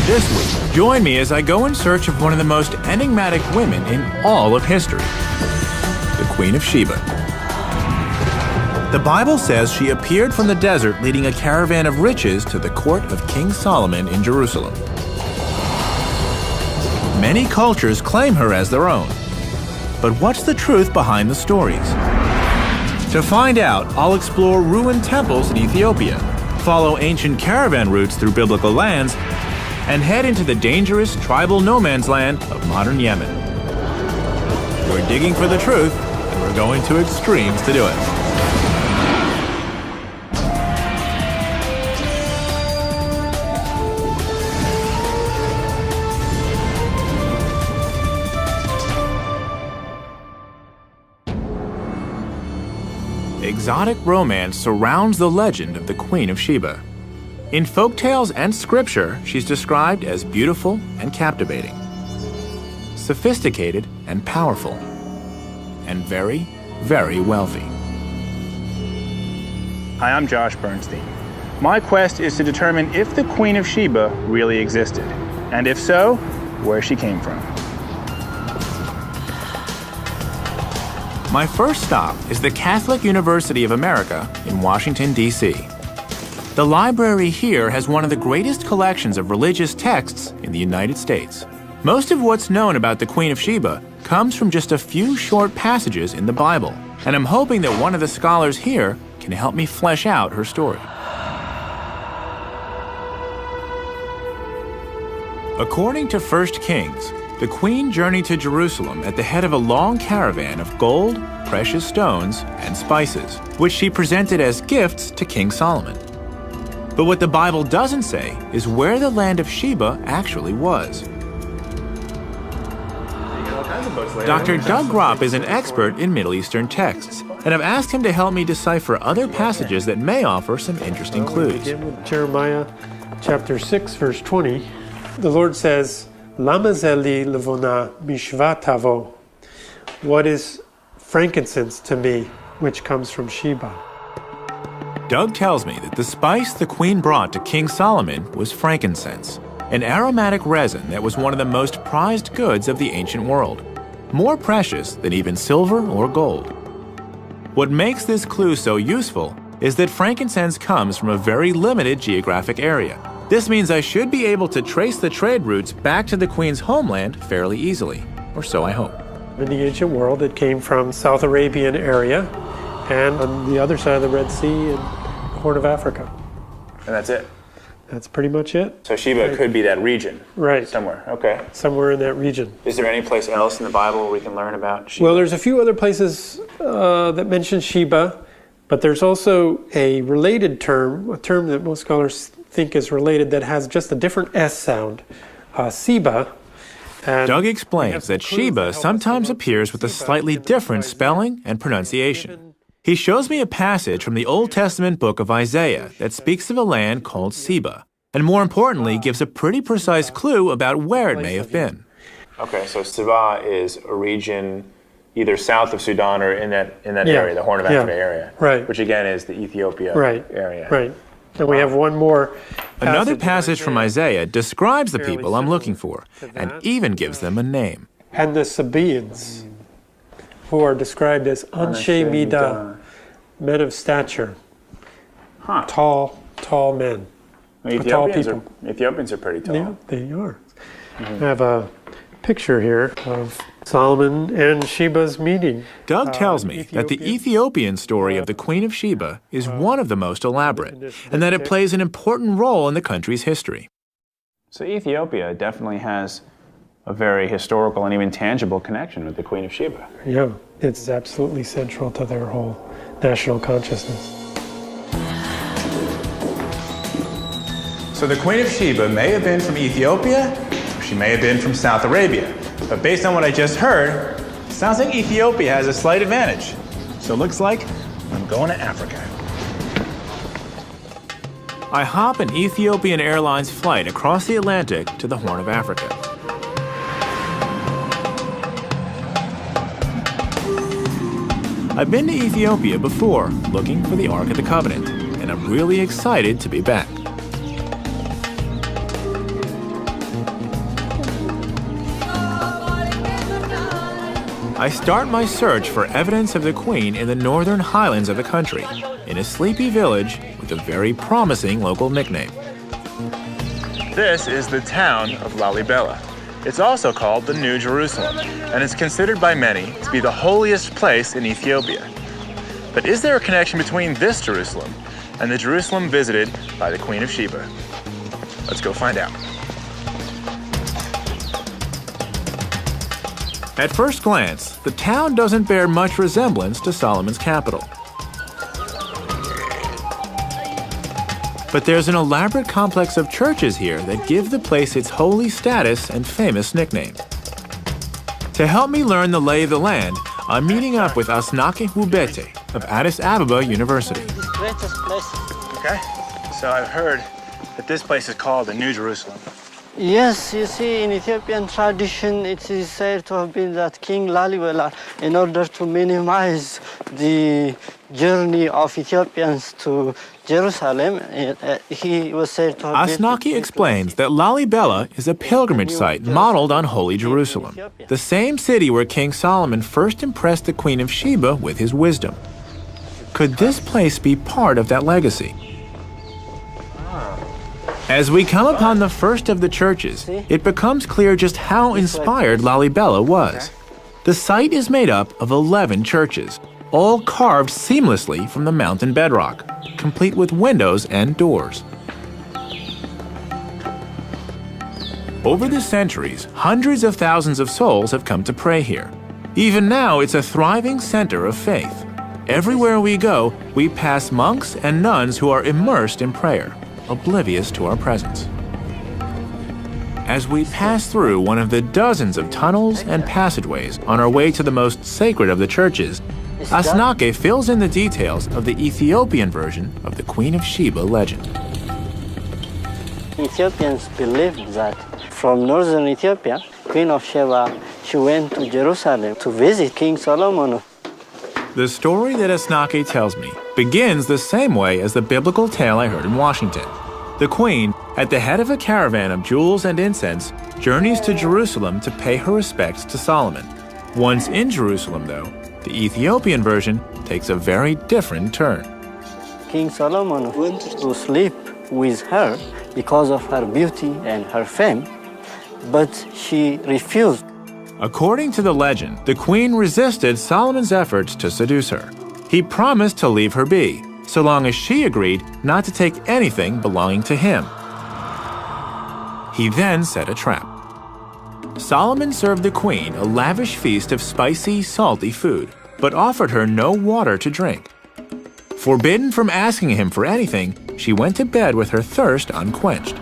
This week, join me as I go in search of one of the most enigmatic women in all of history, the Queen of Sheba. The Bible says she appeared from the desert leading a caravan of riches to the court of King Solomon in Jerusalem. Many cultures claim her as their own. But what's the truth behind the stories? To find out, I'll explore ruined temples in Ethiopia, follow ancient caravan routes through biblical lands, and head into the dangerous tribal no man's land of modern Yemen. We're digging for the truth, and we're going to extremes to do it. Exotic romance surrounds the legend of the Queen of Sheba. In folktales and scripture, she's described as beautiful and captivating, sophisticated and powerful, and very, very wealthy. Hi, I'm Josh Bernstein. My quest is to determine if the Queen of Sheba really existed, and if so, where she came from. My first stop is the Catholic University of America in Washington, D.C. The library here has one of the greatest collections of religious texts in the United States. Most of what's known about the Queen of Sheba comes from just a few short passages in the Bible, and I'm hoping that one of the scholars here can help me flesh out her story. According to 1 Kings, the queen journeyed to Jerusalem at the head of a long caravan of gold, precious stones, and spices, which she presented as gifts to King Solomon. But what the Bible doesn't say is where the land of Sheba actually was. Dr. Doug Gropp is an expert in Middle Eastern texts, and I've asked him to help me decipher other passages that may offer some interesting clues. Begin with Jeremiah chapter 6, verse 20. The Lord says, Lama zeli levona mishva tavo. What is frankincense to me, which comes from Sheba? Doug tells me that the spice the queen brought to King Solomon was frankincense, an aromatic resin that was one of the most prized goods of the ancient world, more precious than even silver or gold. What makes this clue so useful is that frankincense comes from a very limited geographic area. This means I should be able to trace the trade routes back to the Queen's homeland fairly easily, or so I hope. In the ancient world, it came from South Arabian area and on the other side of the Red Sea and the Horn of Africa. And that's it? That's pretty much it. So Sheba could be that region? Right. Somewhere, okay. Somewhere in that region. Is there any place else in the Bible where we can learn about Sheba? Well, there's a few other places that mention Sheba, but there's also a related term, a term that most scholars think is related that has just a different S sound, Seba. Doug explains that Sheba sometimes appears with a slightly different spelling and pronunciation. He shows me a passage from the Old Testament book of Isaiah that speaks of a land called Sheba, and more importantly, gives a pretty precise clue about where it may have been. Okay, so Sheba is a region either south of Sudan or in that area, the Horn of Africa area, right? Which again is the Ethiopia area. Right. And we have one more. Another passage from Isaiah describes the people I'm looking for, and even gives them a name. And the Sabaeans, who are described as Anshe Midah, men of stature, tall men, tall people. Ethiopians are pretty tall. Yeah, they are. I have a picture here of Solomon and Sheba's meeting. Doug tells me that the Ethiopian story of the Queen of Sheba is one of the most elaborate, and that it plays an important role in the country's history. So Ethiopia definitely has a very historical and even tangible connection with the Queen of Sheba. Yeah, it's absolutely central to their whole national consciousness. So the Queen of Sheba may have been from Ethiopia, or she may have been from South Arabia. But based on what I just heard, it sounds like Ethiopia has a slight advantage. So it looks like I'm going to Africa. I hop an Ethiopian Airlines flight across the Atlantic to the Horn of Africa. I've been to Ethiopia before, looking for the Ark of the Covenant, and I'm really excited to be back. I start my search for evidence of the Queen in the northern highlands of the country, in a sleepy village with a very promising local nickname. This is the town of Lalibela. It's also called the New Jerusalem, and it's considered by many to be the holiest place in Ethiopia. But is there a connection between this Jerusalem and the Jerusalem visited by the Queen of Sheba? Let's go find out. At first glance, the town doesn't bear much resemblance to Solomon's capital. But there's an elaborate complex of churches here that give the place its holy status and famous nickname. To help me learn the lay of the land, I'm meeting up with Asnake Hubete of Addis Ababa University. Okay, so I've heard that this place is called the New Jerusalem. Yes, you see, in Ethiopian tradition, it is said to have been that King Lalibela, in order to minimize the journey of Ethiopians to Jerusalem, he was said to have Asnake explains that Lalibela is a pilgrimage site modeled on Holy Jerusalem, the same city where King Solomon first impressed the Queen of Sheba with his wisdom. Could this place be part of that legacy? As we come upon the first of the churches, it becomes clear just how inspired Lalibela was. The site is made up of 11 churches, all carved seamlessly from the mountain bedrock, complete with windows and doors. Over the centuries, hundreds of thousands of souls have come to pray here. Even now, it's a thriving center of faith. Everywhere we go, we pass monks and nuns who are immersed in prayer, oblivious to our presence. As we pass through one of the dozens of tunnels and passageways on our way to the most sacred of the churches, Asnake fills in the details of the Ethiopian version of the Queen of Sheba legend. Ethiopians believed that from northern Ethiopia, Queen of Sheba, she went to Jerusalem to visit King Solomon. The story that Asnake tells me begins the same way as the biblical tale I heard in Washington. The queen, at the head of a caravan of jewels and incense, journeys to Jerusalem to pay her respects to Solomon. Once in Jerusalem, though, the Ethiopian version takes a very different turn. King Solomon went to sleep with her because of her beauty and her fame, but she refused. According to the legend, the queen resisted Solomon's efforts to seduce her. He promised to leave her be, so long as she agreed not to take anything belonging to him. He then set a trap. Solomon served the queen a lavish feast of spicy, salty food, but offered her no water to drink. Forbidden from asking him for anything, she went to bed with her thirst unquenched.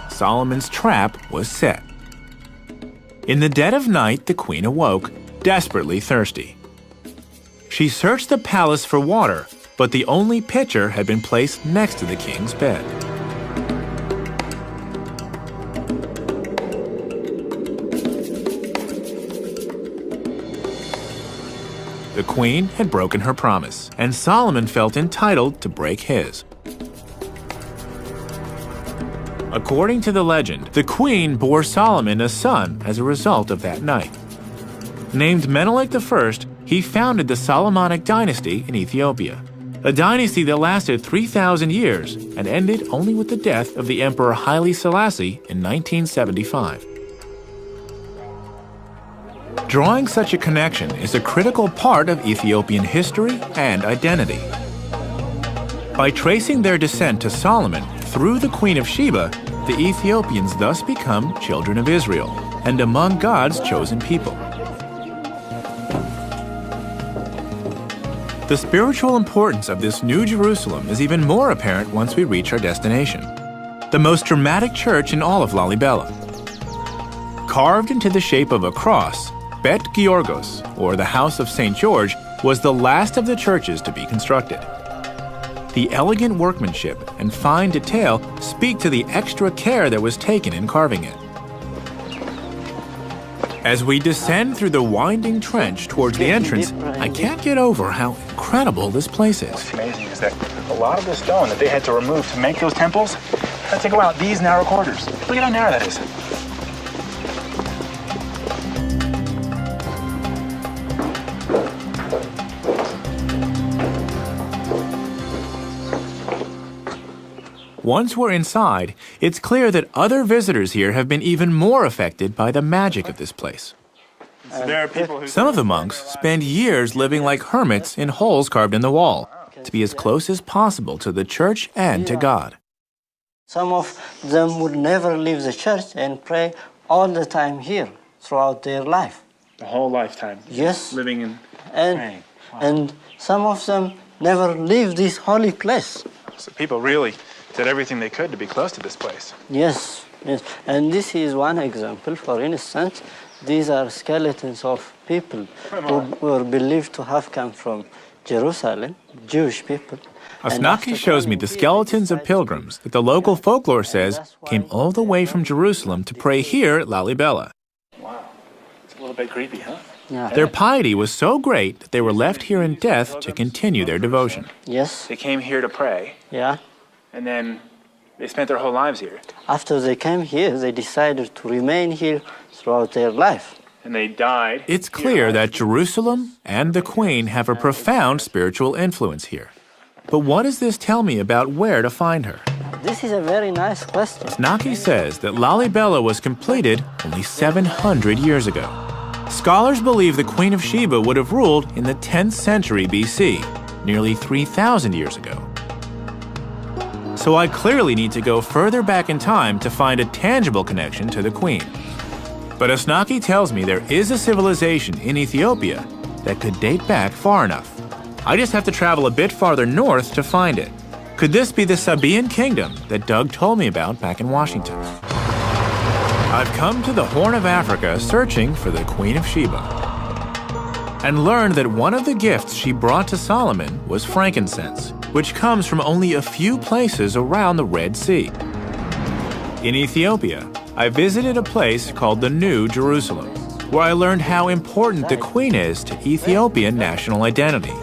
Solomon's trap was set. In the dead of night, the queen awoke, desperately thirsty. She searched the palace for water, but the only pitcher had been placed next to the king's bed. The queen had broken her promise, and Solomon felt entitled to break his. According to the legend, the queen bore Solomon a son as a result of that night. Named Menelik I, he founded the Solomonic dynasty in Ethiopia, a dynasty that lasted 3,000 years and ended only with the death of the Emperor Haile Selassie in 1975. Drawing such a connection is a critical part of Ethiopian history and identity. By tracing their descent to Solomon through the Queen of Sheba, the Ethiopians thus become children of Israel and among God's chosen people. The spiritual importance of this New Jerusalem is even more apparent once we reach our destination, the most dramatic church in all of Lalibela. Carved into the shape of a cross, Bet Georgos, or the House of St. George, was the last of the churches to be constructed. The elegant workmanship and fine detail speak to the extra care that was taken in carving it. As we descend through the winding trench towards the entrance, I can't get over how incredible this place is. What's amazing is that a lot of the stone that they had to remove to make those temples had to go out these narrow corridors. Look at how narrow that is. Once we're inside, it's clear that other visitors here have been even more affected by the magic of this place. So there are people who... Some of the monks spend years living like hermits in holes carved in the wall, to be as close as possible to the church and to God. Some of them would never leave the church and pray all the time here throughout their life. The whole lifetime. Yes. Living and And, praying. Wow. and some of them never leave this holy place. So people really did everything they could to be close to this place. Yes, yes. And this is one example. For instance, these are skeletons of people who were believed to have come from Jerusalem, Jewish people. Asnaki shows me the skeletons of pilgrims that the local folklore says came all the way from Jerusalem to pray here at Lalibela. Wow. It's a little bit creepy, huh? Yeah. Their piety was so great that they were left here in death to continue their devotion. Yes, They came here to pray, yeah. and then they spent their whole lives here. After they came here, they decided to remain here throughout their life. And they died. It's clear that Jerusalem and the Queen have a profound spiritual influence here. But what does this tell me about where to find her? This is a very nice question. Naki says that Lalibela was completed only 700 years ago. Scholars believe the Queen of Sheba would have ruled in the 10th century BC, nearly 3,000 years ago. So I clearly need to go further back in time to find a tangible connection to the Queen. But Asnaki tells me there is a civilization in Ethiopia that could date back far enough. I just have to travel a bit farther north to find it. Could this be the Sabaean kingdom that Doug told me about back in Washington? I've come to the Horn of Africa searching for the Queen of Sheba, and learned that one of the gifts she brought to Solomon was frankincense, which comes from only a few places around the Red Sea. In Ethiopia, I visited a place called the New Jerusalem, where I learned how important the Queen is to Ethiopian national identity.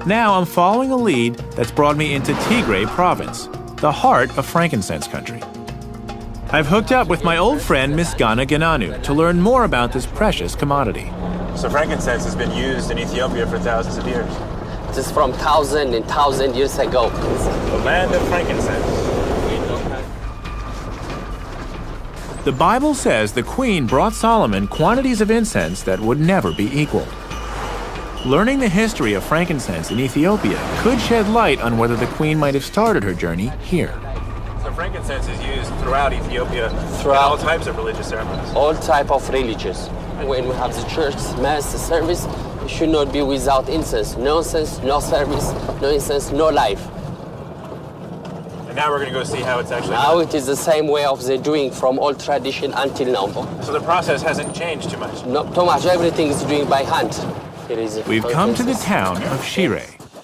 Now I'm following a lead that's brought me into Tigray province, the heart of frankincense country. I've hooked up with my old friend Misgana Gananu to learn more about this precious commodity. So frankincense has been used in Ethiopia for thousands of years. This is from 1,000 years ago. The land of frankincense. The Bible says the Queen brought Solomon quantities of incense that would never be equaled. Learning the history of frankincense in Ethiopia could shed light on whether the Queen might have started her journey here. So frankincense is used throughout Ethiopia in Throughout. all types of religious ceremonies. All type of religions. When we have the church mass service, it should not be without incense. No incense, no service, no incense, no life. And now we're going to go see how it's actually Now done. it is the same way of the doing from old tradition until now. So the process hasn't changed too much. Not too much. Everything is doing by hand. It is We've come to the town of Shire,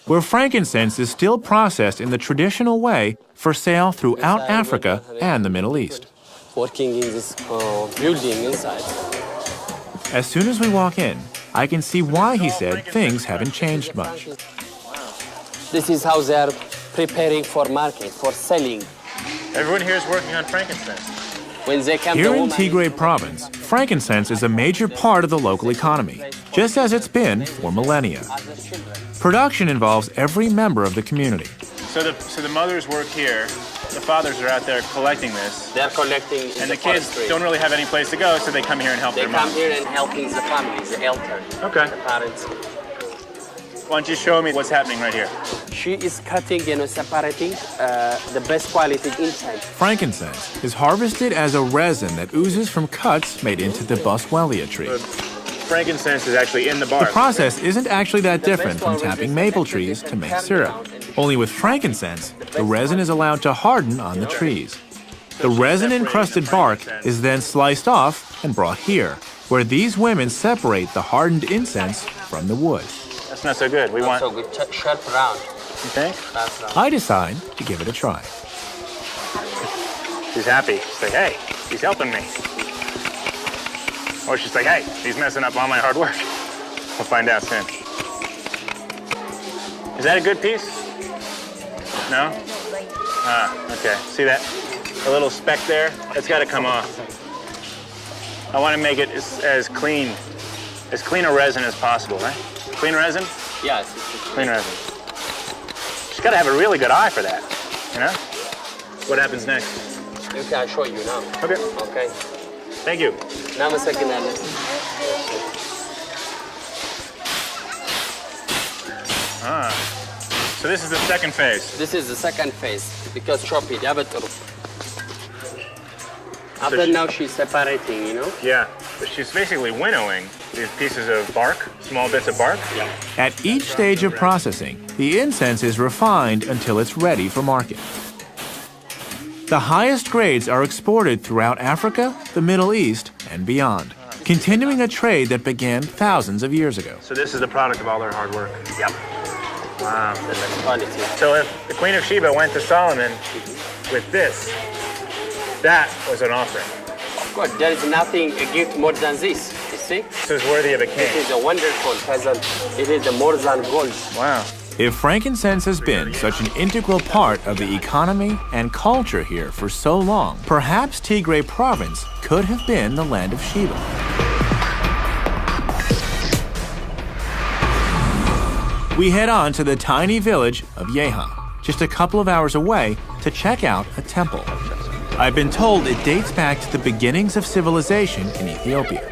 where frankincense is still processed in the traditional way for sale throughout Africa and the Middle East. Working in this building inside. As soon as we walk in, I can see why he said things haven't changed much. This is how they are preparing for market, for selling. Everyone here is working on frankincense. When they come Here to in woman- Tigray province, frankincense is a major part of the local economy, just as it's been for millennia. Production involves every member of the community. So the mothers work here, the fathers are out there collecting this, They are collecting in and the kids forestry. don't really have any place to go, so they come here and help They their come moms. here and helping the family, the elder, Okay. the parents. Why don't you show me what's happening right here? She is cutting, separating the best quality incense. Frankincense is harvested as a resin that oozes from cuts made into the boswellia tree. Frankincense is actually in the The bark. process isn't actually that different from tapping maple trees to make syrup. Only with frankincense, the resin is allowed to harden on the trees. The resin-encrusted bark is then sliced off and brought here, where these women separate the hardened incense from the wood. That's not so good. We want, So good, sharp round. you think? That's round. I decide to give it a try. She's happy. She's like, hey, he's helping me. Or she's like, hey, he's messing up all my hard work. We'll find out soon. Is that a good piece? No? Ah, okay. See that? A little speck there? That's got to come off. I want to make it as clean a resin as possible, right? Clean resin? Yes. Clean resin. She's got to have a really good eye for that, you know? What happens next? Okay, I'll show you now. Okay. Okay. Thank you. Namaste, Kinale. So this is the second phase. This is the second phase because chop it. After now she's separating, you know? Yeah, but she's basically winnowing these pieces of bark, small bits of bark. Yeah. At each stage of processing, the incense is refined until it's ready for market. The highest grades are exported throughout Africa, the Middle East, and beyond, continuing a trade that began thousands of years ago. So this is the product of all their hard work. Yep. Wow. The next quality. So if the Queen of Sheba went to Solomon with this, that was an offering. Of course, there is nothing a gift more than this. You see? This is worthy of a king. It is a wonderful present. It is the more than gold. Wow. If frankincense has been such an integral part of the economy and culture here for so long, perhaps Tigray province could have been the land of Sheba. We head on to the tiny village of Yeha, just a couple of hours away, to check out a temple. I've been told it dates back to the beginnings of civilization in Ethiopia.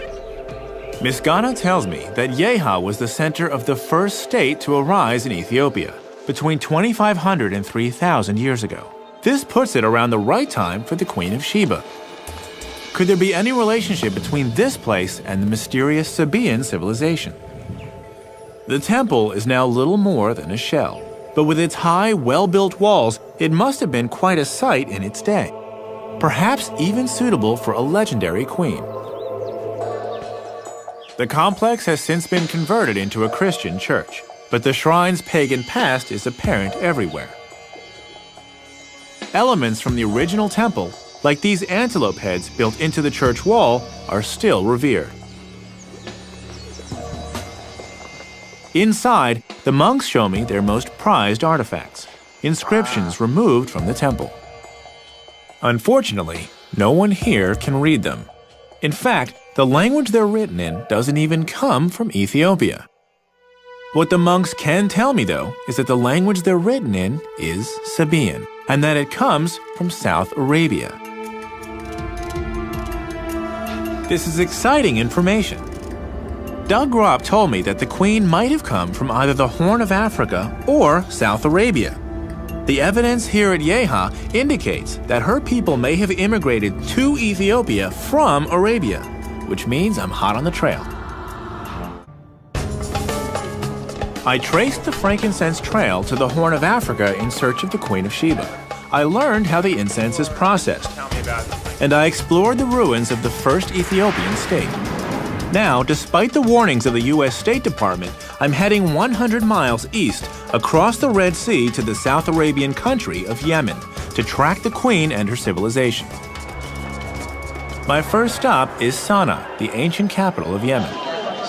Miss Ghana tells me that Yeha was the center of the first state to arise in Ethiopia, between 2,500 and 3,000 years ago. This puts it around the right time for the Queen of Sheba. Could there be any relationship between this place and the mysterious Sabaean civilization? The temple is now little more than a shell, but with its high, well-built walls, it must have been quite a sight in its day. Perhaps even suitable for a legendary queen. The complex has since been converted into a Christian church, but the shrine's pagan past is apparent everywhere. Elements from the original temple, like these antelope heads built into the church wall, are still revered. Inside, the monks show me their most prized artifacts, inscriptions removed from the temple. Unfortunately, no one here can read them. In fact, the language they're written in doesn't even come from Ethiopia. What the monks can tell me, though, is that the language they're written in is Sabaean, and that it comes from South Arabia. This is exciting information. Doug Gropp told me that the queen might have come from either the Horn of Africa or South Arabia. The evidence here at Yeha indicates that her people may have immigrated to Ethiopia from Arabia, which means I'm hot on the trail. I traced the frankincense trail to the Horn of Africa in search of the Queen of Sheba. I learned how the incense is processed, and I explored the ruins of the first Ethiopian state. Now, despite the warnings of the U.S. State Department, I'm heading 100 miles east across the Red Sea to the South Arabian country of Yemen to track the Queen and her civilization. My first stop is Sana'a, the ancient capital of Yemen.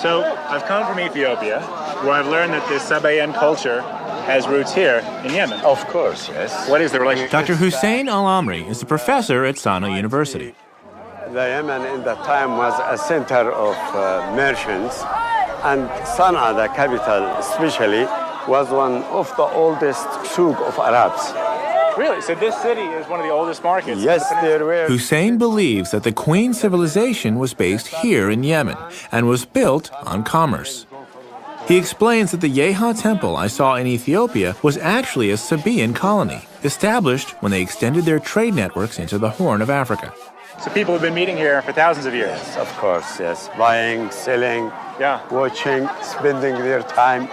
So I've come from Ethiopia, where I've learned that this Sabaean culture has roots here in Yemen. Of course, yes. What is the relationship? Dr. Hussein Al-Amri is a professor at Sana'a University. The Yemen in that time was a center of merchants, and Sana'a, the capital especially, was one of the oldest souk of Arabs. Really? So this city is one of the oldest markets? Yes, there were. Hussein believes that the Queen civilization was based here in Yemen and was built on commerce. He explains that the Yeha temple I saw in Ethiopia was actually a Sabaean colony, established when they extended their trade networks into the Horn of Africa. So people have been meeting here for thousands of years? Of course, yes. Buying, selling, watching, spending their time.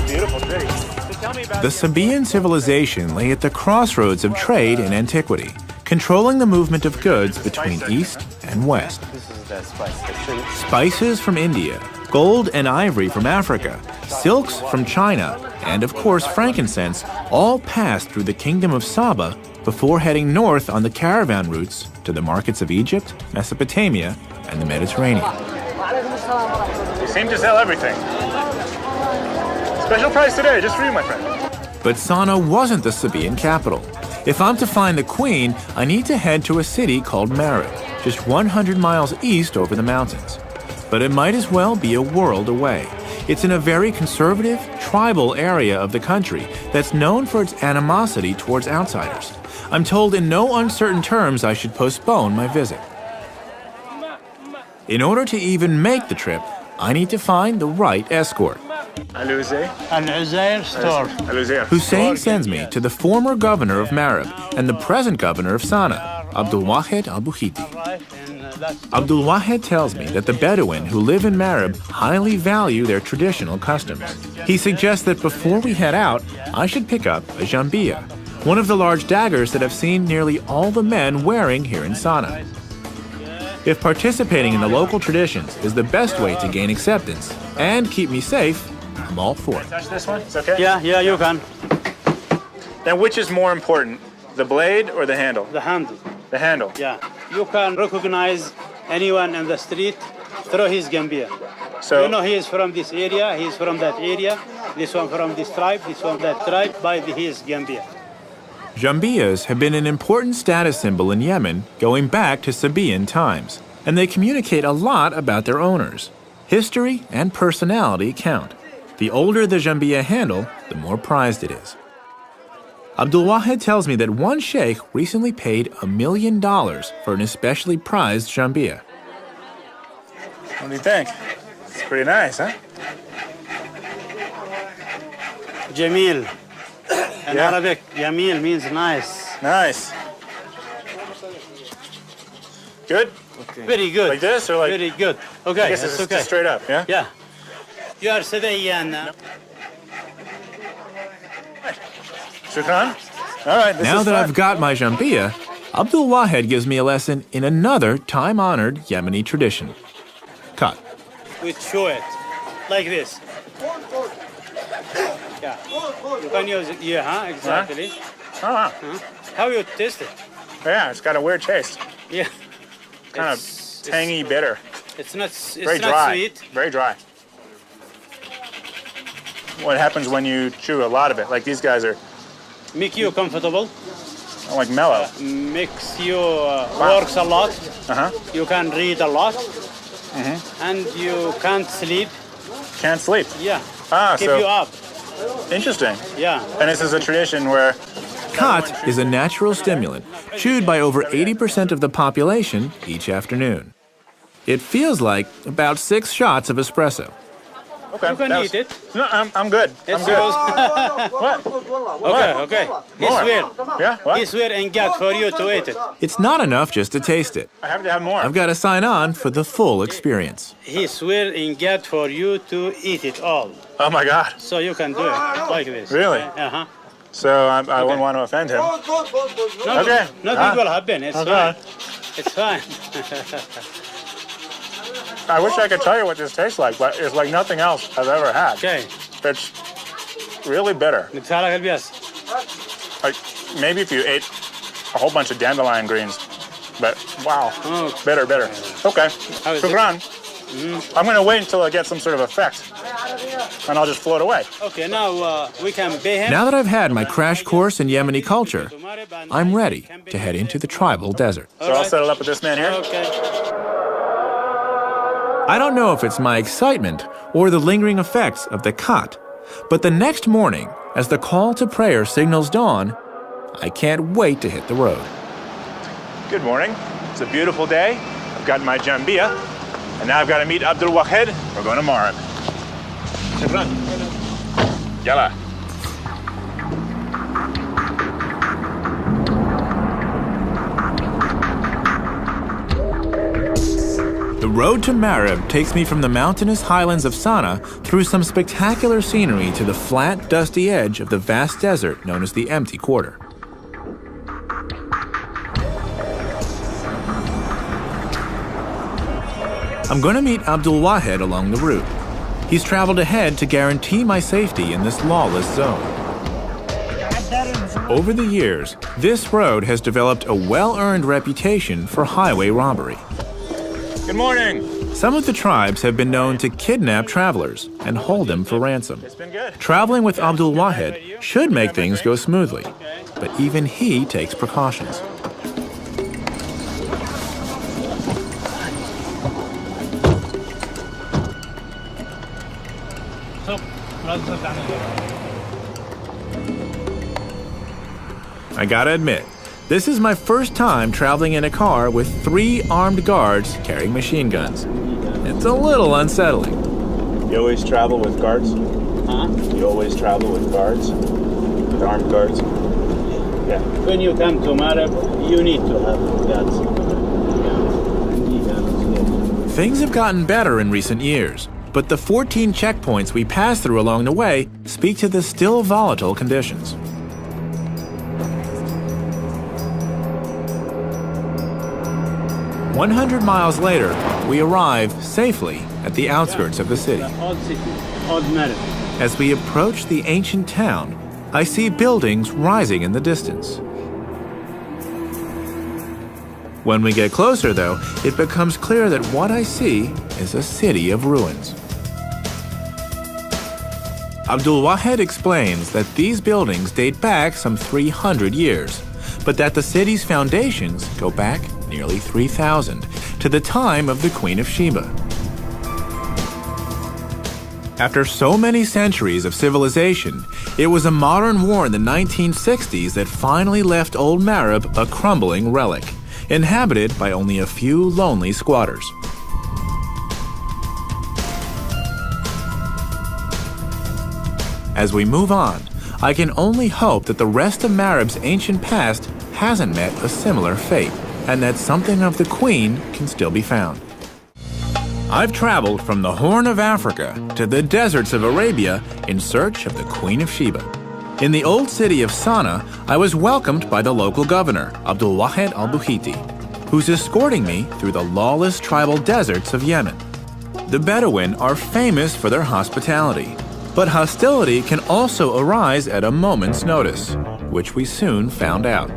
Beautiful city. So tell me about the Sabaean civilization lay at the crossroads of trade and antiquity, controlling the movement of goods between East and West. This is the spice section. Spices from India, gold and ivory from Africa, silks from China, and of course frankincense all passed through the kingdom of Saba before heading north on the caravan routes to the markets of Egypt, Mesopotamia, and the Mediterranean. You seem to sell everything. Special price today, just for you, my friend. But Sana'a wasn't the Sabaean capital. If I'm to find the queen, I need to head to a city called Marib, just 100 miles east over the mountains. But it might as well be a world away. It's in a very conservative, tribal area of the country that's known for its animosity towards outsiders. I'm told in no uncertain terms I should postpone my visit. In order to even make the trip, I need to find the right escort. Al-Uzair store. Hussein sends me to the former governor of Marib and the present governor of Sana'a, Abdul Wahed al-Bukhiti. Abdul Wahed tells me that the Bedouin who live in Marib highly value their traditional customs. He suggests that before we head out, I should pick up a jambiya, one of the large daggers that I've seen nearly all the men wearing here in Sana'a. If participating in the local traditions is the best way to gain acceptance and keep me safe, I'm all for it. Touch this one? It's okay? Yeah, you can. Then which is more important, the blade or the handle? The handle. The handle. Yeah. You can recognize anyone in the street through his gambia. So You know he is from this area, he is from that area, this one from this tribe, this one that tribe, by his gambia. Jambiyas have been an important status symbol in Yemen going back to Sabaean times, and they communicate a lot about their owners. History and personality count. The older the jambiya handle, the more prized it is. Abdul Wahed tells me that one sheikh recently paid $1 million for an especially prized jambiya. what do you think? It's pretty nice, huh? Jamil. In Yeah. Arabic, Jamil means nice. Nice. Good? Very good. Like this or like? Very good. Okay, I guess that's it's okay. just straight up, yeah? Yeah. You are Sabaean. Shukran? All right, this Now is that fun. I've got my jambiya, Abdul Wahed gives me a lesson in another time-honored Yemeni tradition. Cut. We chew it like this. Yeah. You can use it. Yeah, exactly. Oh, How you taste it? yeah, it's got a weird taste. Yeah. Kind It's- of tangy, bitter. It's not. Very It's not dry. sweet. Very dry. What happens when you chew a lot of it? Like these guys are Make you comfortable. like mellow. Makes you works a lot. Uh-huh. You can read a lot. And you can't sleep. Can't sleep. Yeah. Ah, Keep so you up. interesting. Yeah. And this is a tradition where Khat is a natural stimulant, chewed by over 80% of the population each afternoon. It feels like about 6 shots of espresso. okay, You can that eat it. No, I'm good. It's I'm good. yours. What? Okay. He More. swear. Yeah. What? He swear in God for you to eat it. It's not enough just to taste it. I have to have more. I've got to sign on for the full experience. He swear in God for you to eat it all. Oh my God. So you can do it like this. Really? Uh-huh. So I wouldn't want to offend him. No, Okay. Nothing will happen. It's Okay. fine. It's fine. I wish I could tell you what this tastes like, but it's like nothing else I've ever had. Okay. It's really bitter. نتفرج البياس. Like maybe if you ate a whole bunch of dandelion greens, but wow, Oh. bitter. Okay, How is it? shukran. I'm gonna wait until I get some sort of effect, and I'll just float away. Okay, now we can pay him. Now that I've had my crash course in Yemeni culture, I'm ready to head into the tribal desert. So I'll settle up with this man here. Okay. I don't know if it's my excitement or the lingering effects of the Khat, but the next morning, as the call to prayer signals dawn, I can't wait to hit the road. Good morning. It's a beautiful day. I've got my jambiya, and now I've got to meet Abdul Wahed. We're going to Marib. Shukran. Yalla. The road to Marib takes me from the mountainous highlands of Sana'a through some spectacular scenery to the flat, dusty edge of the vast desert known as the Empty Quarter. I'm going to meet Abdul Wahed along the route. He's traveled ahead to guarantee my safety in this lawless zone. Over the years, this road has developed a well-earned reputation for highway robbery. Good morning. Some of the tribes have been known to kidnap travelers and hold them for ransom. It's been good. Traveling with Abdul Wahed should make things go smoothly, but even he takes precautions. I gotta admit, This is my first time traveling in a car with 3 armed guards carrying machine guns. It's a little unsettling. You always travel with guards? Huh? You always travel with guards? With armed guards? Yeah. When you come to Marib, you need to have guards. Things have gotten better in recent years, but the 14 checkpoints we passed through along the way speak to the still volatile conditions. "100 miles later, we arrive safely at the outskirts of the city. Old city, old Marib. As we approach the ancient town, I see buildings rising in the distance. When we get closer, though, it becomes clear that what I see is a city of ruins. Abdul Wahed explains that these buildings date back some 300 years, but that the city's foundations go back nearly 3,000 to the time of the Queen of Sheba. After so many centuries of civilization, it was a modern war in the 1960s that finally left old Marib a crumbling relic, inhabited by only a few lonely squatters. As we move on, I can only hope that the rest of Marib's ancient past hasn't met a similar fate, and that something of the Queen can still be found. I've traveled from the Horn of Africa to the deserts of Arabia in search of the Queen of Sheba. In the old city of Sana'a, I was welcomed by the local governor, Abdul Wahed al-Buhiti, who's escorting me through the lawless tribal deserts of Yemen. The Bedouin are famous for their hospitality, but hostility can also arise at a moment's notice, which we soon found out.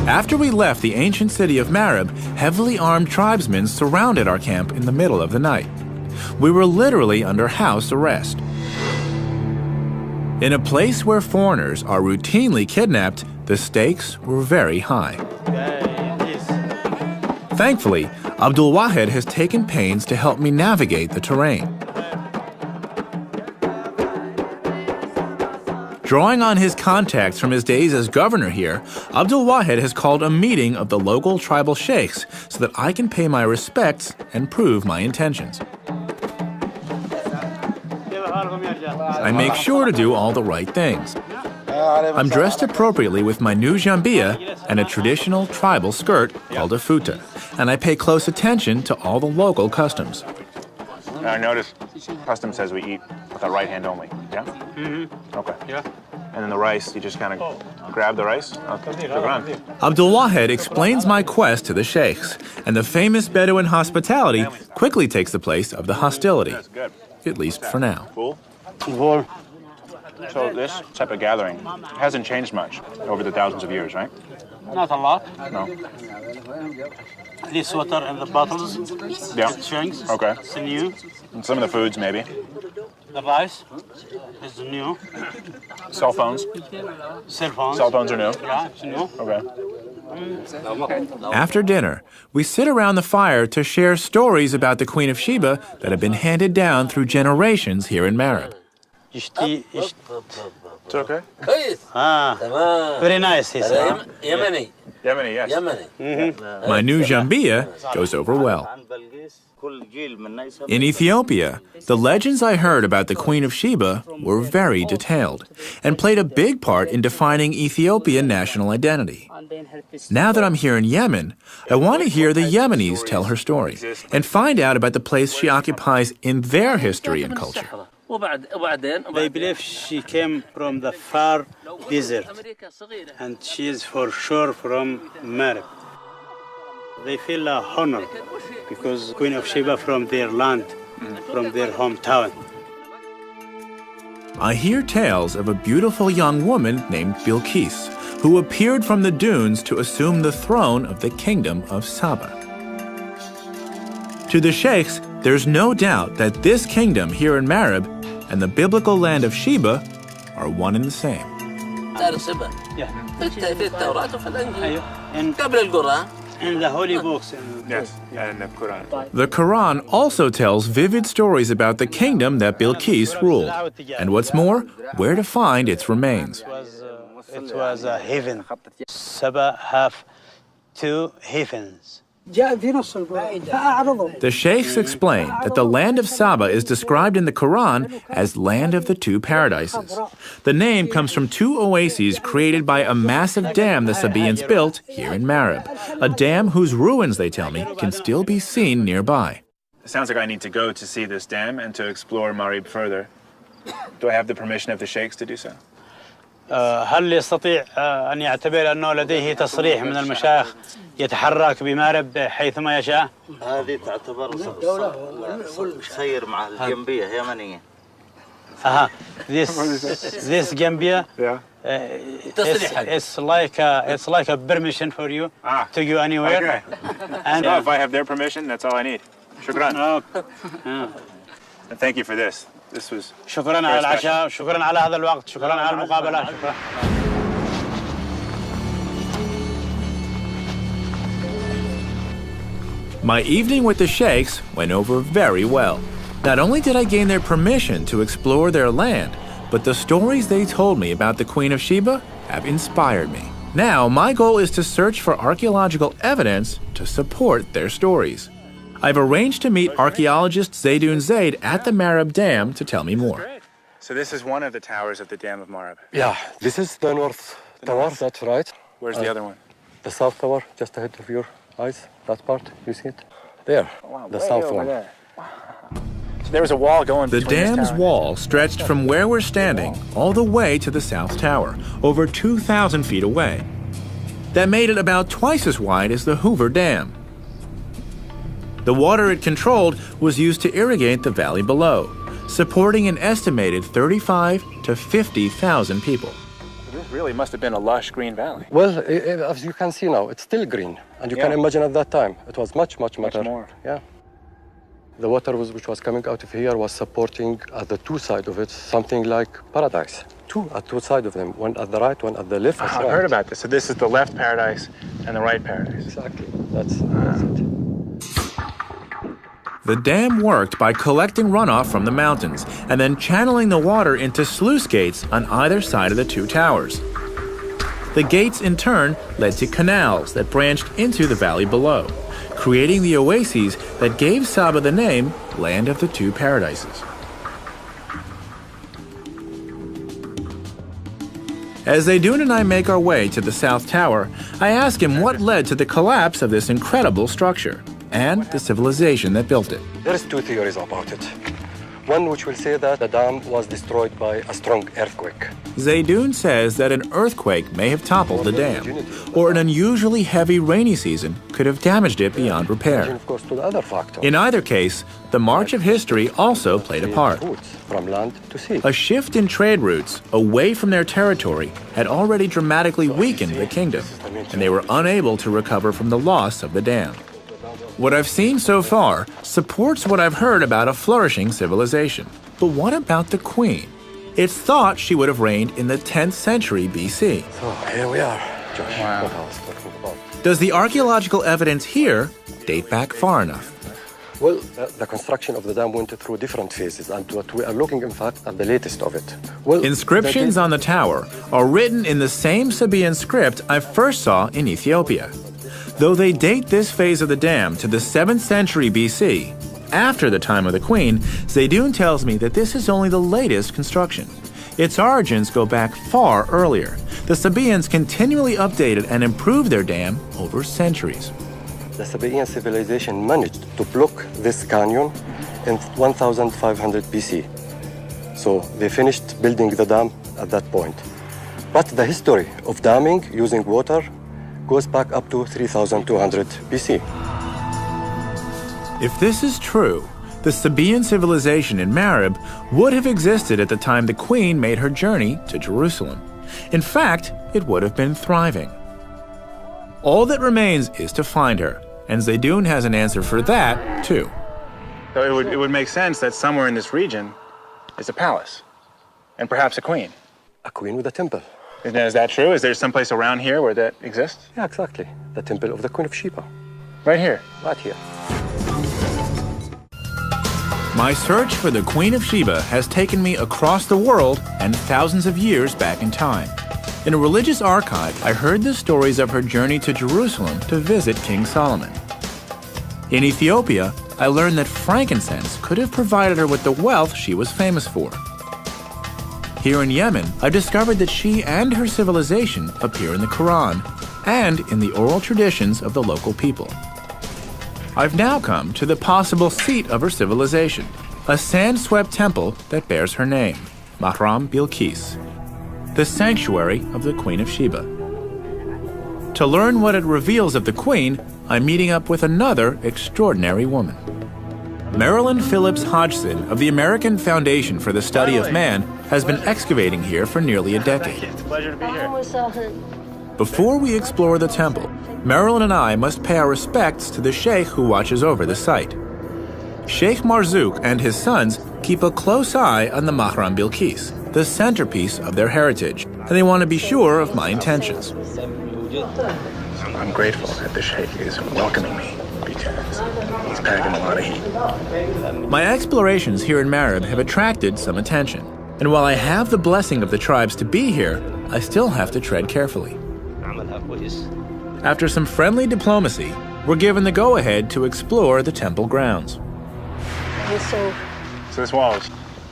After we left the ancient city of Marib, heavily armed tribesmen surrounded our camp in the middle of the night. We were literally under house arrest. In a place where foreigners are routinely kidnapped, the stakes were very high. Thankfully, Abdul Wahed has taken pains to help me navigate the terrain. Drawing on his contacts from his days as governor here, Abdul Wahed has called a meeting of the local tribal sheikhs so that I can pay my respects and prove my intentions. I make sure to do all the right things. I'm dressed appropriately with my new jambia and a traditional tribal skirt called a futa, and I pay close attention to all the local customs. I notice custom says we eat with our right hand only, yeah? Mm-hmm. Okay. Yeah. And then the rice, you just kind of grab the rice? Okay. Abdul Wahed explains my quest to the sheikhs, and the famous Bedouin hospitality quickly takes the place of the hostility, at least for now. Cool. So this type of gathering hasn't changed much over the thousands of years, right? Not a lot. No. This water in the bottles. Yeah. Drinks. Okay. It's new. And some of the foods, maybe. The rice is new. Cell phones. Cell phones. Cell phones are new. Yeah, it's new. Okay. After dinner, we sit around the fire to share stories about the Queen of Sheba that have been handed down through generations here in Marib. It's okay. Very nice, he said. Yemeni. Yemeni, yes. Yemeni. My new jambia goes over well. In Ethiopia, the legends I heard about the Queen of Sheba were very detailed and played a big part in defining Ethiopian national identity. Now that I'm here in Yemen, I want to hear the Yemenis tell her story and find out about the place she occupies in their history and culture. They believe she came from the far desert, and she is for sure from Marib. They feel honor because Queen of Sheba from their land, from their hometown. I hear tales of a beautiful young woman named Bilqis, who appeared from the dunes to assume the throne of the kingdom of Saba. To the sheikhs, there's no doubt that this kingdom here in Marib and the biblical land of Sheba are one and the same. In the holy books. Yes, and in the Quran. The Quran also tells vivid stories about the kingdom that Bilqis ruled, and what's more, where to find its remains. it was a heaven. Sheba have 2 heavens. The sheikhs explain that the land of Saba is described in the Quran as land of the 2 paradises. The name comes from 2 oases created by a massive dam the Sabaeans built here in Marib, a dam whose ruins, they tell me, can still be seen nearby. It sounds like I need to go to see this dam and to explore Marib further. Do I have the permission of the sheikhs to do so? هل يستطيع أن يعتبر أنه لديه تصريح من المشايخ يتحرك بمارب حيثما يشاء؟ هذه تعتبر سير مع الجنبية يمنية. This Gambia, it's like a permission for you to go anywhere. Okay. And so if I have their permission, that's all I need. Shukran. And thank you for this. This was شكرا على العشاء، شكرا على هذا الوقت، شكرا على المقابلة، شكرا. My evening with the sheikhs went over very well. Not only did I gain their permission to explore their land, but the stories they told me about the Queen of Sheba have inspired me. Now, my goal is to search for archaeological evidence to support their stories. I've arranged to meet archaeologist Zaydoun Zaid at the Marib Dam to tell me more. So this is one of the towers of the Dam of Marib. Yeah, this is the north tower, that's right. Where's the other one? The south tower, just ahead of your eyes, that part, you see it? There, the south one. There. Wow. So there was a wall going The between dam's wall stretched from where we're standing all the way to the south tower, over 2,000 feet away. That made it about twice as wide as the Hoover Dam. The water it controlled was used to irrigate the valley below, supporting an estimated 35 to 50,000 people. This really must have been a lush green valley. Well, as you can see now, it's still green. And you can imagine at that time, it was much more. Yeah. The water which was coming out of here was supporting at the 2 sides of it, something like paradise. 2 at 2 sides of them, one at the right, one at the left. I've heard about this. So this is the left paradise and the right paradise. Exactly. That's it. The dam worked by collecting runoff from the mountains and then channeling the water into sluice gates on either side of the 2 towers. The gates, in turn, led to canals that branched into the valley below, creating the oases that gave Saba the name Land of the 2 Paradises. As Zaydoun and I make our way to the South Tower, I ask him what led to the collapse of this incredible structure and the civilization that built it. There's 2 theories about it. One which will say that the dam was destroyed by a strong earthquake. Zaydoun says that an earthquake may have toppled the dam, or an unusually heavy rainy season could have damaged it beyond repair. Of course, to the other factor. In either case, the march of history also played a part. From land to sea. A shift in trade routes away from their territory had already dramatically weakened the kingdom, and they were unable to recover from the loss of the dam. What I've seen so far supports what I've heard about a flourishing civilization. But what about the queen? It's thought she would have reigned in the 10th century BC. So here we are, Josh. Wow. What I was talking about. Does the archaeological evidence here date back far enough? Well, the construction of the dam went through different phases, and what we are looking, in fact, at the latest of it. Well, inscriptions on the tower are written in the same Sabaean script I first saw in Ethiopia. Though they date this phase of the dam to the 7th century BC, after the time of the queen, Zaydoun tells me that this is only the latest construction. Its origins go back far earlier. The Sabaeans continually updated and improved their dam over centuries. The Sabaean civilization managed to block this canyon in 1500 BC. So they finished building the dam at that point. But the history of damming using water goes back up to 3200 BC. If this is true, the Sabaean civilization in Marib would have existed at the time the queen made her journey to Jerusalem. In fact, it would have been thriving. All that remains is to find her, and Zaydoun has an answer for that, too. So it would make sense that somewhere in this region is a palace, and perhaps a queen. A queen with a temple. Is that true? Is there someplace around here where that exists? Yeah, exactly. The temple of the Queen of Sheba. Right here? Right here. My search for the Queen of Sheba has taken me across the world and thousands of years back in time. In a religious archive, I heard the stories of her journey to Jerusalem to visit King Solomon. In Ethiopia, I learned that frankincense could have provided her with the wealth she was famous for. Here in Yemen, I discovered that she and her civilization appear in the Quran and in the oral traditions of the local people. I've now come to the possible seat of her civilization, a sand-swept temple that bears her name, Mahram Bilqis, the sanctuary of the Queen of Sheba. To learn what it reveals of the Queen, I'm meeting up with another extraordinary woman. Marilyn Phillips Hodgson of the American Foundation for the Study of Man has been excavating here for nearly a decade. It's a pleasure to be here. Before we explore the temple, Marilyn and I must pay our respects to the sheikh who watches over the site. Sheikh Marzouk and his sons keep a close eye on the Mahram Bilqis, the centerpiece of their heritage, and they want to be sure of my intentions. I'm grateful that the sheikh is welcoming me because he's packing a lot of heat. My explorations here in Marib have attracted some attention, and while I have the blessing of the tribes to be here, I still have to tread carefully. After some friendly diplomacy, we're given the go-ahead to explore the temple grounds. So this wall,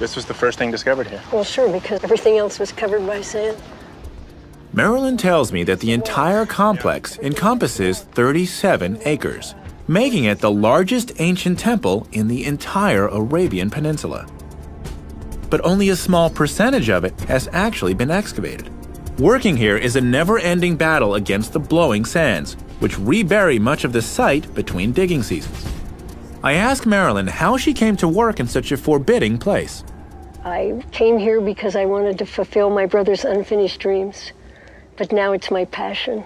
this was the first thing discovered here? Well, sure, because everything else was covered by sand. Marilyn tells me that the entire complex encompasses 37 acres, making it the largest ancient temple in the entire Arabian Peninsula. But only a small percentage of it has actually been excavated. Working here is a never-ending battle against the blowing sands, which rebury much of the site between digging seasons. I ask Marilyn how she came to work in such a forbidding place. I came here because I wanted to fulfill my brother's unfinished dreams, but now it's my passion.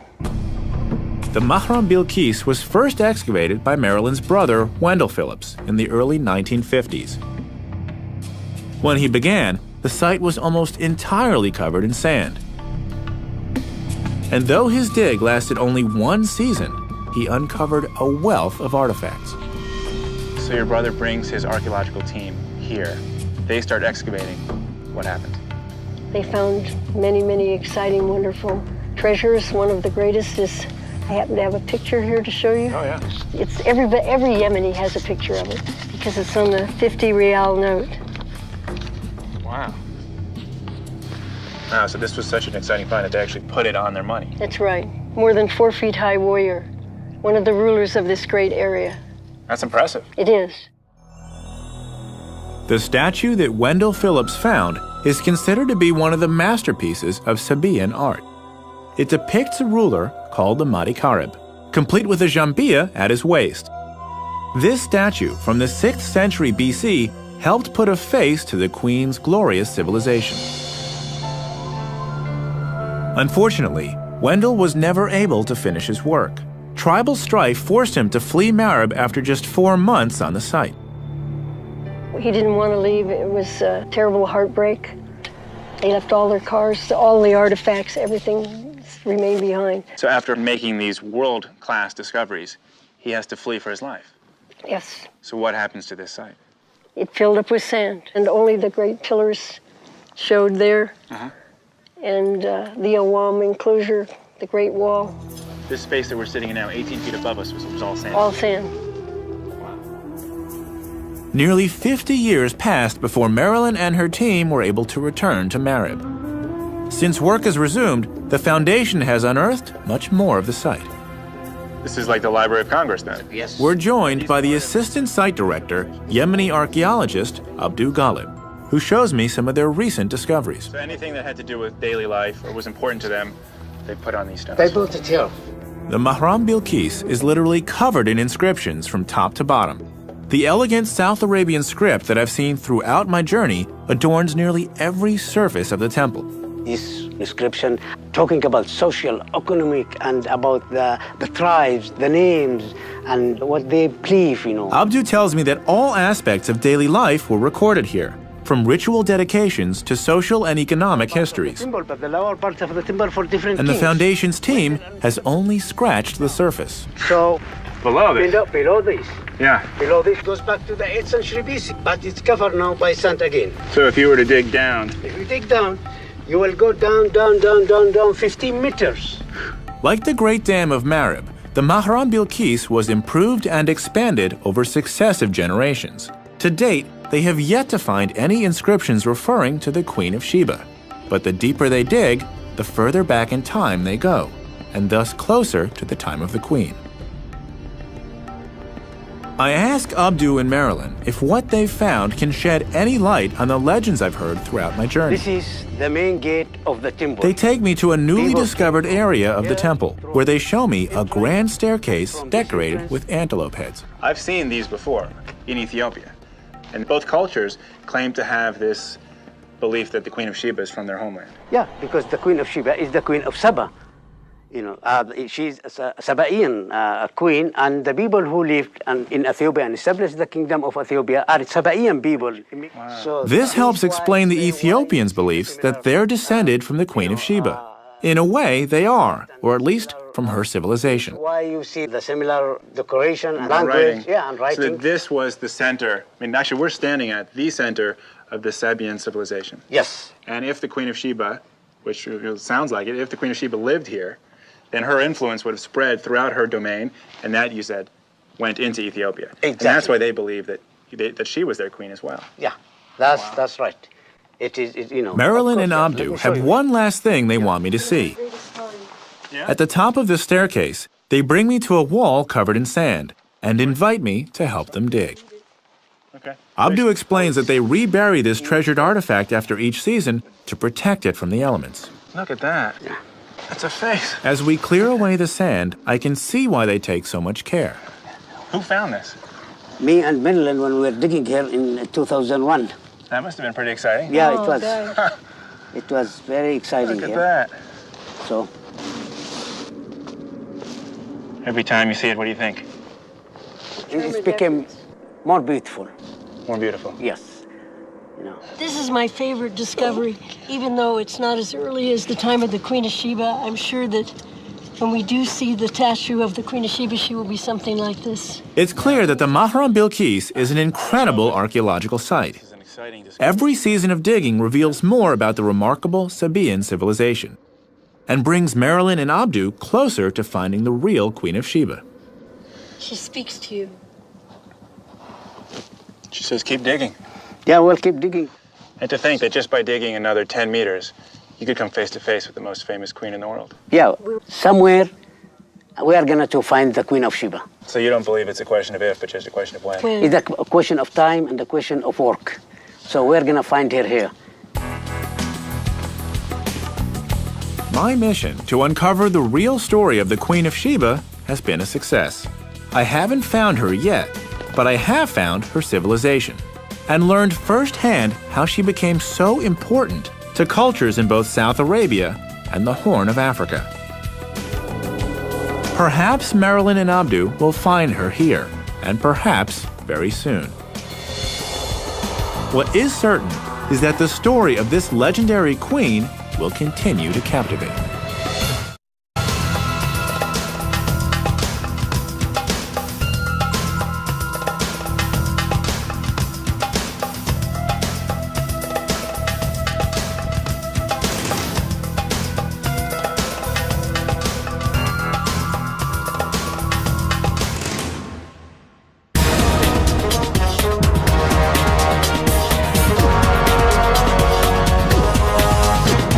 The Mahram Bilqis was first excavated by Marilyn's brother, Wendell Phillips, in the early 1950s. When he began, the site was almost entirely covered in sand. And though his dig lasted only one season, he uncovered a wealth of artifacts. So your brother brings his archaeological team here. They start excavating. What happened? They found many, many exciting, wonderful treasures. One of the greatest is, I happen to have a picture here to show you. Oh, yeah. It's every Yemeni has a picture of it because it's on the 50 rial note. Wow. Wow, so this was such an exciting find that they actually put it on their money. That's right. More than 4 feet high warrior, one of the rulers of this great area. That's impressive. It is. The statue that Wendell Phillips found is considered to be one of the masterpieces of Sabaean art. It depicts a ruler called the Mahdi Karib, complete with a jambia at his waist. This statue from the 6th century BC helped put a face to the Queen's glorious civilization. Unfortunately, Wendell was never able to finish his work. Tribal strife forced him to flee Marib after just 4 months on the site. He didn't want to leave. It was a terrible heartbreak. They left all their cars, all the artifacts, everything remained behind. So after making these world-class discoveries, he has to flee for his life? Yes. So what happens to this site? It filled up with sand, and only the great pillars showed there, and the Awam enclosure, the Great Wall. This space that we're sitting in now, 18 feet above us, was all sand? All sand. Nearly 50 years passed before Marilyn and her team were able to return to Marib. Since work has resumed, the Foundation has unearthed much more of the site. This is like the Library of Congress, then? Yes. We're joined by the Assistant Site Director, Yemeni archaeologist Abdu Ghalib, who shows me some of their recent discoveries. So anything that had to do with daily life or was important to them, they put on these stones. They built it here. The Mahram Bilqis is literally covered in inscriptions from top to bottom. The elegant South Arabian script that I've seen throughout my journey adorns nearly every surface of the temple. This inscription talking about social, economic, and about the tribes, the names, and what they believe, Abdu tells me that all aspects of daily life were recorded here, from ritual dedications to social and economic histories. But the lower part of the timber for different And the things. Foundation's team has only scratched the surface. So, Below this? below this. Yeah. Below this goes back to the 8th century BC, but it's covered now by sand again. So if you were to dig down, If you dig down, You will go down 15 meters. Like the Great Dam of Marib, the Mahram Bilqis was improved and expanded over successive generations. To date, they have yet to find any inscriptions referring to the Queen of Sheba. But the deeper they dig, the further back in time they go, and thus closer to the time of the Queen. I ask Abdu and Marilyn if what they've found can shed any light on the legends I've heard throughout my journey. This is the main gate of the temple. They take me to a newly discovered area of the temple, where they show me a grand staircase decorated with antelope heads. I've seen these before in Ethiopia, and both cultures claim to have this belief that the Queen of Sheba is from their homeland. Yeah, because the Queen of Sheba is the Queen of Saba. You know, she's a Sabaean queen, and the people who lived in Ethiopia and established the kingdom of Ethiopia are Sabaean people. Wow. So this helps explain the Ethiopians' beliefs that they're descended from the Queen of Sheba. In a way, they are, or at least from her civilization. Why you see the similar decoration and language, writing. Yeah, and writing. So that this was the center. I mean, actually, we're standing at the center of the Sabaean civilization. Yes. And if the Queen of Sheba, which sounds like it, if the Queen of Sheba lived here, then her influence would have spread throughout her domain, and that, you said, went into Ethiopia. Exactly. And that's why they believe that she was their queen as well. Yeah, that's right. It is, you know. Marilyn and Abdu have one last thing they want me to see. At the top of the staircase, they bring me to a wall covered in sand and invite me to help them dig. Okay. Abdu explains that they rebury this treasured artifact after each season to protect it from the elements. Look at that. Yeah. That's a face. As we clear away the sand, I can see why they take so much care. Who found this? Me and Marilyn when we were digging here in 2001. That must have been pretty exciting. Yeah, it was. It was very exciting. Look at that. So. Every time you see it, what do you think? It became more beautiful. More beautiful. Yes. You know. This is my favorite discovery. Even though it's not as early as the time of the Queen of Sheba, I'm sure that when we do see the statue of the Queen of Sheba, she will be something like this. It's clear that the Mahram Bilqis is an incredible archaeological site. Every season of digging reveals more about the remarkable Sabaean civilization and brings Marilyn and Abdu closer to finding the real Queen of Sheba. She speaks to you. She says, keep digging. Yeah, we'll keep digging. And to think that just by digging another 10 meters, you could come face to face with the most famous queen in the world. Yeah, somewhere we are going to find the Queen of Sheba. So you don't believe it's a question of if, but just a question of when? It's a question of time and a question of work. So we're going to find her here. My mission to uncover the real story of the Queen of Sheba has been a success. I haven't found her yet, but I have found her civilization and learned firsthand how she became so important to cultures in both South Arabia and the Horn of Africa. Perhaps Marilyn and Abdu will find her here, and perhaps very soon. What is certain is that the story of this legendary queen will continue to captivate.